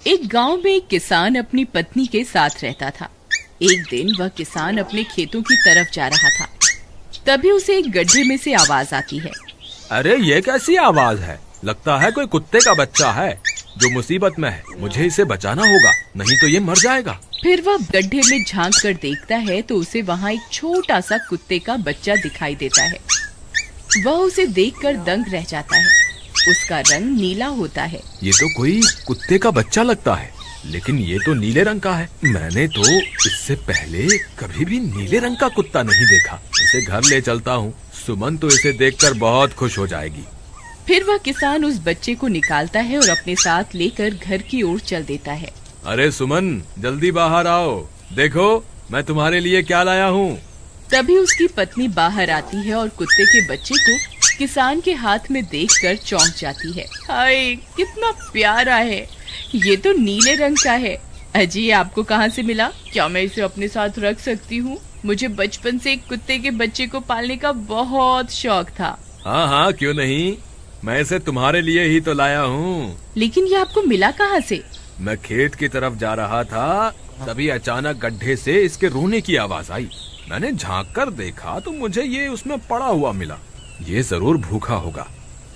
एक गांव में एक किसान अपनी पत्नी के साथ रहता था। एक दिन वह किसान अपने खेतों की तरफ जा रहा था। तभी उसे एक गड्ढे में से आवाज आती है। अरे ये कैसी आवाज है? लगता है कोई कुत्ते का बच्चा है जो मुसीबत में है। मुझे इसे बचाना होगा, नहीं तो ये मर जाएगा। फिर वह गड्ढे में झांक कर देखता है तो उसे वहाँ एक छोटा सा कुत्ते का बच्चा दिखाई देता है। वह उसे देखकर दंग रह जाता है। उसका रंग नीला होता है। ये तो कोई कुत्ते का बच्चा लगता है, लेकिन ये तो नीले रंग का है। मैंने तो इससे पहले कभी भी नीले रंग का कुत्ता नहीं देखा। इसे घर ले चलता हूँ, सुमन तो इसे देखकर बहुत खुश हो जाएगी। फिर वह किसान उस बच्चे को निकालता है और अपने साथ लेकर घर की ओर चल देता है। अरे सुमन, जल्दी बाहर आओ, देखो मैं तुम्हारे लिए क्या लाया हूँ। तभी उसकी पत्नी बाहर आती है और कुत्ते के बच्चे को किसान के हाथ में देखकर चौंक जाती है। हाय, कितना प्यारा है, ये तो नीले रंग का है। अजी, ये आपको कहाँ से मिला? क्या मैं इसे अपने साथ रख सकती हूँ? मुझे बचपन से एक कुत्ते के बच्चे को पालने का बहुत शौक था। हाँ हाँ, क्यों नहीं, मैं इसे तुम्हारे लिए ही तो लाया हूँ। लेकिन ये आपको मिला कहाँ से? मैं खेत की तरफ जा रहा था, तभी अचानक गड्ढे से इसके रोने की आवाज आई। मैंने झांक कर देखा तो मुझे ये उसमें पड़ा हुआ मिला। ये जरूर भूखा होगा,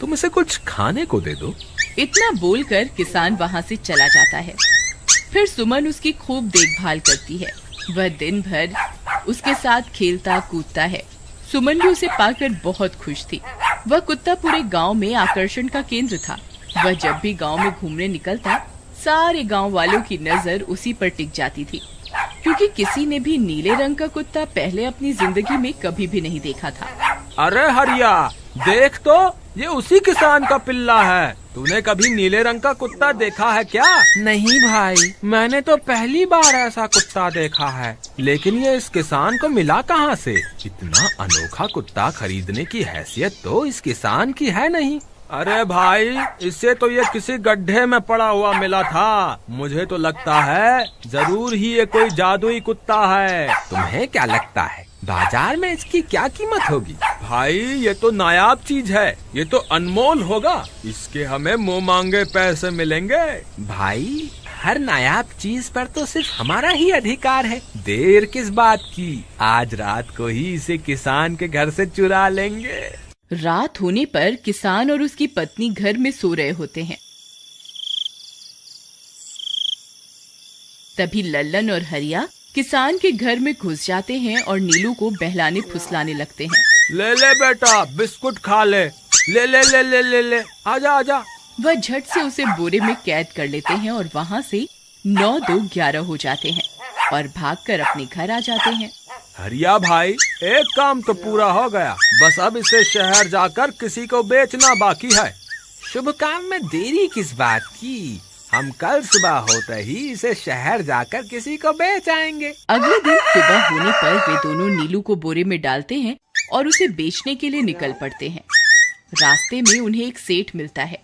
तुम इसे कुछ खाने को दे दो। इतना बोलकर किसान वहाँ से चला जाता है। फिर सुमन उसकी खूब देखभाल करती है। वह दिन भर उसके साथ खेलता कूदता है। सुमन भी उसे पाकर बहुत खुश थी। वह कुत्ता पूरे गांव में आकर्षण का केंद्र था। वह जब भी गांव में घूमने निकलता, सारे गांव वालों की नजर उसी पर टिक जाती थी, क्योंकि किसी ने भी नीले रंग का कुत्ता पहले अपनी जिंदगी में कभी भी नहीं देखा था। अरे हरिया, देख तो, ये उसी किसान का पिल्ला है। तूने कभी नीले रंग का कुत्ता देखा है क्या? नहीं भाई, मैंने तो पहली बार ऐसा कुत्ता देखा है। लेकिन ये इस किसान को मिला कहाँ से? इतना अनोखा कुत्ता खरीदने की हैसियत तो इस किसान की है नहीं। अरे भाई, इससे तो ये किसी गड्ढे में पड़ा हुआ मिला था। मुझे तो लगता है जरूर ही ये कोई जादुई कुत्ता है। तुम्हें क्या लगता है बाजार में इसकी क्या कीमत होगी? भाई, ये तो नायाब चीज है, ये तो अनमोल होगा। इसके हमें मुंह मांगे पैसे मिलेंगे। भाई, हर नायाब चीज पर तो सिर्फ हमारा ही अधिकार है। देर किस बात की, आज रात को ही इसे किसान के घर से चुरा लेंगे। रात होने पर किसान और उसकी पत्नी घर में सो रहे होते हैं। तभी लल्लन और हरिया किसान के घर में घुस जाते हैं और नीलू को बहलाने फुसलाने लगते हैं। ले ले बेटा, बिस्कुट खा ले। ले ले ले ले ले ले, आजा आजा। वह झट से उसे बोरे में कैद कर लेते हैं और वहाँ से 9-2-11 हो जाते हैं और भागकर अपने घर आ जाते हैं। हरिया भाई, एक काम तो पूरा हो गया, बस अब इसे शहर जाकर किसी को बेचना बाकी है। शुभ काम में देरी किस बात की, हम कल सुबह होते ही इसे शहर जाकर किसी को बेच आएंगे। अगले दिन सुबह होने पर वे दोनों नीलू को बोरे में डालते हैं और उसे बेचने के लिए निकल पड़ते हैं। रास्ते में उन्हें एक सेठ मिलता है।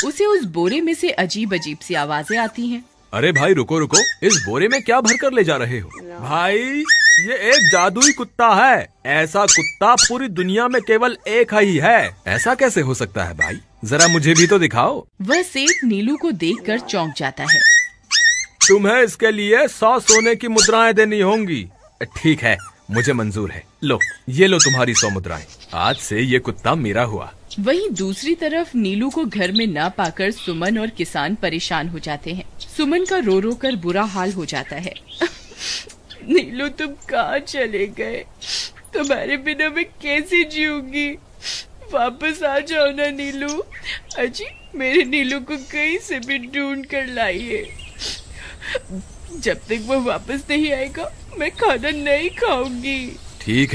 उसे उस बोरे में से अजीब अजीब सी आवाजें आती हैं। अरे भाई, रुको रुको, इस बोरे में क्या भर कर ले जा रहे हो? भाई, ये एक जादुई कुत्ता है। ऐसा कुत्ता पूरी दुनिया में केवल एक ही है। ऐसा कैसे हो सकता है भाई? जरा मुझे भी तो दिखाओ। वह सेठ नीलू को देखकर चौंक जाता है। तुम्हें इसके लिए 100 सोने की मुद्राएं देनी होंगी। ठीक है, मुझे मंजूर है। लो, ये लो तुम्हारी 100 मुद्राएं। आज से ये कुत्ता मेरा हुआ। वहीं दूसरी तरफ नीलू को घर में न पाकर सुमन और किसान परेशान हो जाते हैं। सुमन का रो रो कर बुरा हाल हो जाता है। नीलू, तुम कहाँ चले गए? तुम्हारे बिना मैं कैसे जीऊंगी? वापस आ जाओ ना नीलू। अजी, मेरे नीलू को कहीं से भी ढूंढ कर लाइए। जब तक वो वापस नहीं आएगा, मैं खाना नहीं खाऊंगी। ठीक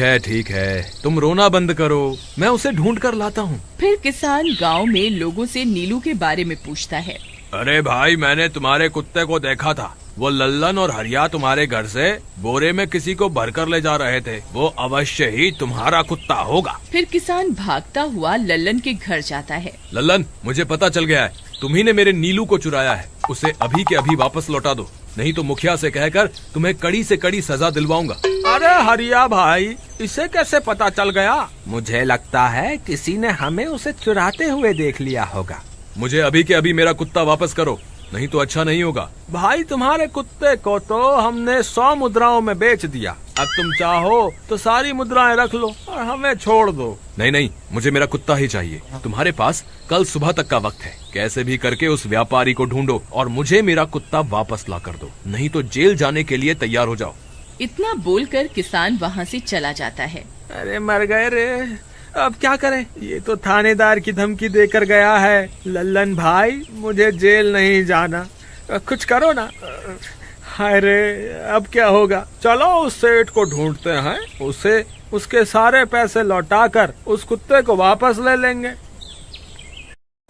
है, तुम रोना बंद करो, मैं उसे ढूंढ कर लाता हूँ। फिर किसान गांव में लोगों से नीलू के बारे में पूछता है। अरे भाई, मैंने तुम्हारे कुत्ते को देखा था। वो लल्लन और हरिया तुम्हारे घर से बोरे में किसी को भरकर ले जा रहे थे। वो अवश्य ही तुम्हारा कुत्ता होगा। फिर किसान भागता हुआ लल्लन के घर जाता है। लल्लन, मुझे पता चल गया है, तुम्ही ने मेरे नीलू को चुराया है। उसे अभी के अभी वापस लौटा दो, नहीं तो मुखिया से कहकर तुम्हें कड़ी से कड़ी सजा दिलवाऊंगा। अरे हरिया भाई, इसे कैसे पता चल गया? मुझे लगता है किसी ने हमें उसे चुराते हुए देख लिया होगा। मुझे अभी के अभी मेरा कुत्ता वापस करो, नहीं तो अच्छा नहीं होगा। भाई तुम्हारे कुत्ते को तो हमने 100 मुद्राओं में बेच दिया, अब तुम चाहो तो सारी मुद्राएं रख लो और हमें छोड़ दो। नहीं नहीं, मुझे मेरा कुत्ता ही चाहिए। तुम्हारे पास कल सुबह तक का वक्त है, कैसे भी करके उस व्यापारी को ढूंढो और मुझे मेरा कुत्ता वापस ला कर दो, नहीं तो जेल जाने के लिए तैयार हो जाओ। इतना बोलकर किसान वहाँ से चला जाता है। अरे मर गए रे, अब क्या करें, ये तो थानेदार की धमकी देकर गया है। लल्लन भाई, मुझे जेल नहीं जाना, कुछ करो ना। हाय रे, अब क्या होगा। चलो उस सेठ को ढूंढते हैं, उसे उसके सारे पैसे लौटाकर उस कुत्ते को वापस ले लेंगे।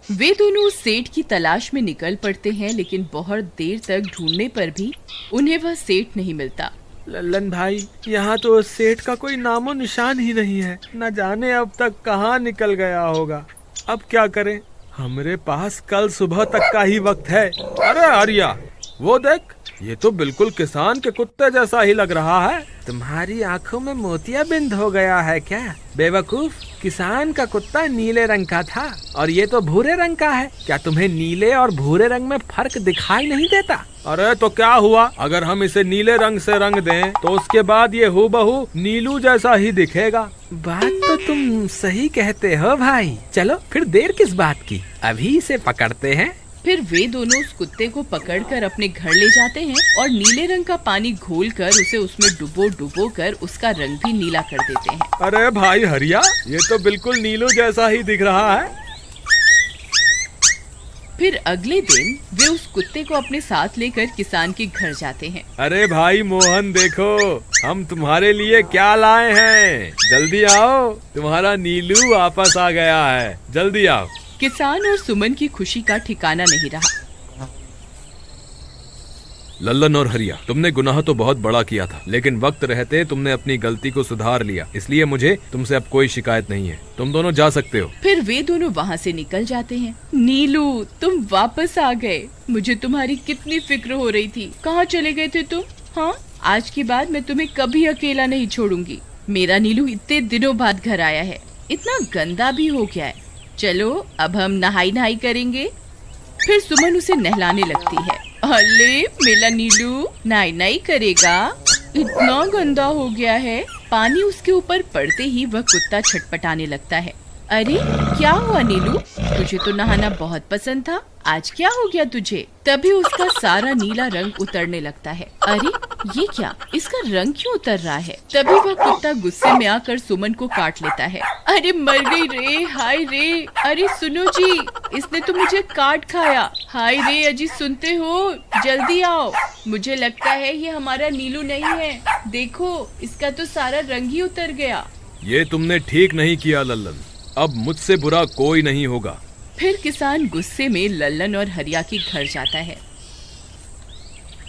वे दोनों उस सेठ की तलाश में निकल पड़ते हैं, लेकिन बहुत देर तक ढूंढने पर भी उन्हें वह सेठ नहीं मिलता। लल्लन भाई, यहाँ तो उस सेठ का कोई नामो निशान ही नहीं है, न जाने अब तक कहाँ निकल गया होगा। अब क्या करें, हमारे पास कल सुबह तक का ही वक्त है। अरे आर्या, वो देख, ये तो बिल्कुल किसान के कुत्ते जैसा ही लग रहा है। तुम्हारी आंखों में मोतियाबिंद हो गया है क्या बेवकूफ? किसान का कुत्ता नीले रंग का था और ये तो भूरे रंग का है। क्या तुम्हें नीले और भूरे रंग में फर्क दिखाई नहीं देता? अरे तो क्या हुआ, अगर हम इसे नीले रंग से रंग दें तो उसके बाद ये हूबहू नीलू जैसा ही दिखेगा। बात तो तुम सही कहते हो भाई। चलो फिर देर किस बात की, अभी इसे पकड़ते हैं। फिर वे दोनों उस कुत्ते को पकड़कर अपने घर ले जाते हैं और नीले रंग का पानी घोलकर उसे उसमें डुबो कर उसका रंग भी नीला कर देते हैं। अरे भाई हरिया, ये तो बिल्कुल नीलू जैसा ही दिख रहा है। फिर अगले दिन वे उस कुत्ते को अपने साथ लेकर किसान के घर जाते हैं। अरे भाई मोहन, देखो हम तुम्हारे लिए क्या लाए हैं, जल्दी आओ, तुम्हारा नीलू वापस आ गया है, जल्दी आओ। किसान और सुमन की खुशी का ठिकाना नहीं रहा। लल्लन और हरिया, तुमने गुनाह तो बहुत बड़ा किया था, लेकिन वक्त रहते तुमने अपनी गलती को सुधार लिया, इसलिए मुझे तुमसे अब कोई शिकायत नहीं है। तुम दोनों जा सकते हो। फिर वे दोनों वहाँ से निकल जाते हैं। नीलू, तुम वापस आ गए, मुझे तुम्हारी कितनी फिक्र हो रही थी। कहाँ चले गए थे तुम? हाँ, आज के बाद मैं तुम्हें कभी अकेला नहीं छोड़ूंगी। मेरा नीलू इतने दिनों बाद घर आया है, इतना गंदा भी हो गया है। चलो अब हम नहाई करेंगे। फिर सुमन उसे नहलाने लगती है। अले मेरा नीलू नहाई करेगा, इतना गंदा हो गया है। पानी उसके ऊपर पड़ते ही वह कुत्ता छटपटाने लगता है। अरे क्या हुआ नीलू, तुझे तो नहाना बहुत पसंद था, आज क्या हो गया तुझे? तभी उसका सारा नीला रंग उतरने लगता है। अरे ये क्या, इसका रंग क्यों उतर रहा है? तभी वह कुत्ता गुस्से में आकर सुमन को काट लेता है। अरे मर गई रे, हाय रे। अरे सुनो जी, इसने तो मुझे काट खाया। हाय रे अजी, सुनते हो? जल्दी आओ, मुझे लगता है ये हमारा नीलू नहीं है। देखो, इसका तो सारा रंग ही उतर गया। ये तुमने ठीक नहीं किया लल्लन, अब मुझसे बुरा कोई नहीं होगा। फिर किसान गुस्से में लल्लन और हरिया के घर जाता है।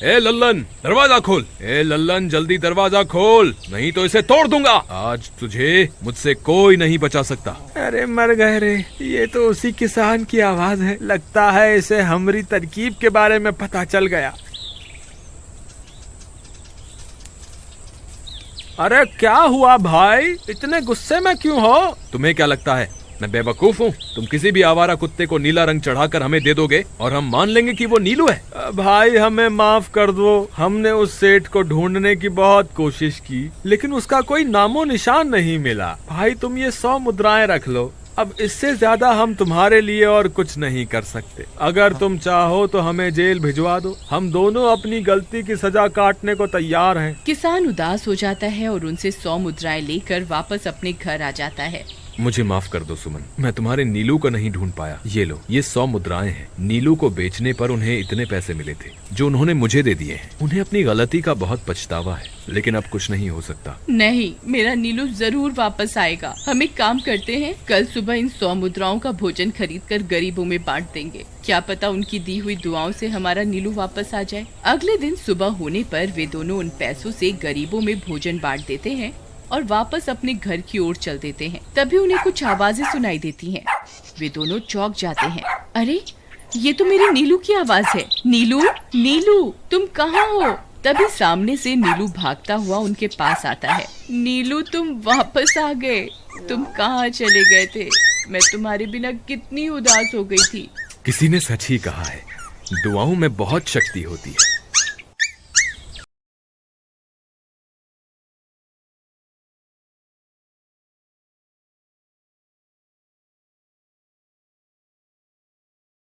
ए लल्लन, दरवाजा खोल। ए लल्लन, जल्दी दरवाजा खोल, नहीं तो इसे तोड़ दूंगा। आज तुझे मुझसे कोई नहीं बचा सकता। अरे मर गए रे, ये तो उसी किसान की आवाज है। लगता है इसे हमारी तरकीब के बारे में पता चल गया। अरे क्या हुआ भाई, इतने गुस्से में क्यों हो? तुम्हें क्या लगता है मैं बेवकूफ हूँ? तुम किसी भी आवारा कुत्ते को नीला रंग चढ़ाकर हमें दे दोगे और हम मान लेंगे कि वो नीलू है। भाई हमें माफ कर दो, हमने उस सेठ को ढूंढने की बहुत कोशिश की, लेकिन उसका कोई नामो निशान नहीं मिला। भाई तुम ये 100 मुद्राएं रख लो, अब इससे ज्यादा हम तुम्हारे लिए और कुछ नहीं कर सकते। अगर तुम चाहो तो हमें जेल भिजवा दो, हम दोनों अपनी गलती की सजा काटने को तैयार हैं। किसान उदास हो जाता है और उनसे 100 मुद्राएं लेकर वापस अपने घर आ जाता है। मुझे माफ कर दो सुमन, मैं तुम्हारे नीलू को नहीं ढूंढ पाया। ये लो, ये 100 मुद्राएं हैं। नीलू को बेचने पर उन्हें इतने पैसे मिले थे जो उन्होंने मुझे दे दिए हैं। उन्हें अपनी गलती का बहुत पछतावा है, लेकिन अब कुछ नहीं हो सकता। नहीं, मेरा नीलू जरूर वापस आएगा। हम एक काम करते हैं, कल सुबह इन 100 मुद्राओं का भोजन खरीदकर गरीबों में बांट देंगे। क्या पता उनकी दी हुई दुआओं से हमारा नीलू वापस आ जाए। अगले दिन सुबह होने पर वे दोनों उन पैसों से गरीबों में भोजन बांट देते हैं और वापस अपने घर की ओर चल देते हैं। तभी उन्हें कुछ आवाजें सुनाई देती हैं। वे दोनों चौंक जाते हैं। अरे ये तो मेरे नीलू की आवाज है। नीलू, नीलू तुम कहाँ हो? तभी सामने से नीलू भागता हुआ उनके पास आता है। नीलू तुम वापस आ गए, तुम कहाँ चले गए थे? मैं तुम्हारे बिना कितनी उदास हो गई थी। किसी ने सच ही कहा है, दुआओं में बहुत शक्ति होती है।